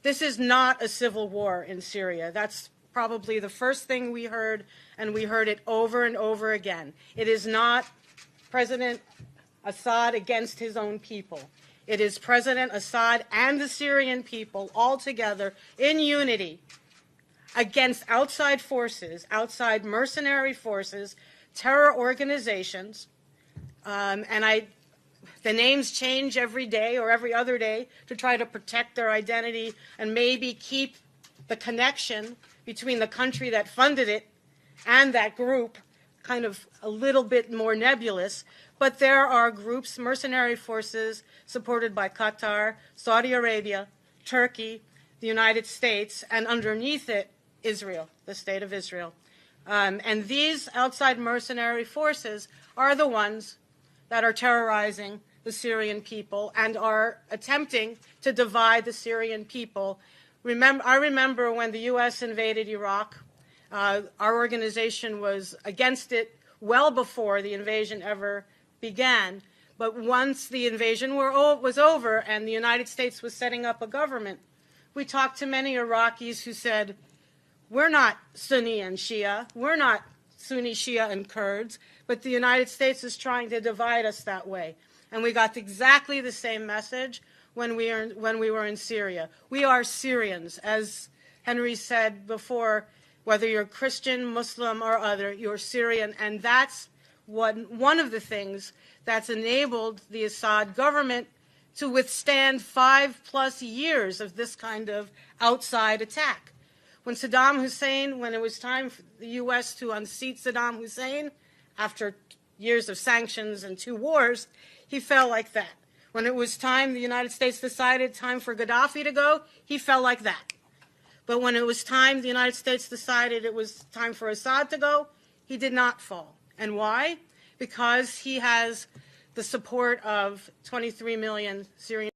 This is not a civil war in Syria. That's probably the first thing we heard, and we heard it over and over again. It is not President Assad against his own people. It is President Assad and the Syrian people all together in unity against outside forces, outside mercenary forces, terror organizations, the names change every day or every other day to try to protect their identity and maybe keep the connection between the country that funded it and that group kind of a little bit more nebulous. But there are groups, mercenary forces, supported by Qatar, Saudi Arabia, Turkey, the United States, and underneath it, Israel, the state of Israel. And these outside mercenary forces are the ones that are terrorizing the Syrian people and are attempting to divide the Syrian people. I remember when the U.S. invaded Iraq, our organization was against it well before the invasion ever began. But once the invasion was over and the United States was setting up a government, we talked to many Iraqis who said, we're not Sunni and Shia, we're not Sunni, Shia, and Kurds, but the United States is trying to divide us that way. And we got exactly the same message when we were in Syria. We are Syrians, as Henry said before, whether you're Christian, Muslim, or other, you're Syrian, and that's one of the things that's enabled the Assad government to withstand 5+ years of this kind of outside attack. When it was time for the U.S. to unseat Saddam Hussein, after years of sanctions and 2 wars, he fell like that. When it was time, the United States decided time for Gaddafi to go, he fell like that. But when it was time, the United States decided it was time for Assad to go, he did not fall. And why? Because he has the support of 23 million Syrian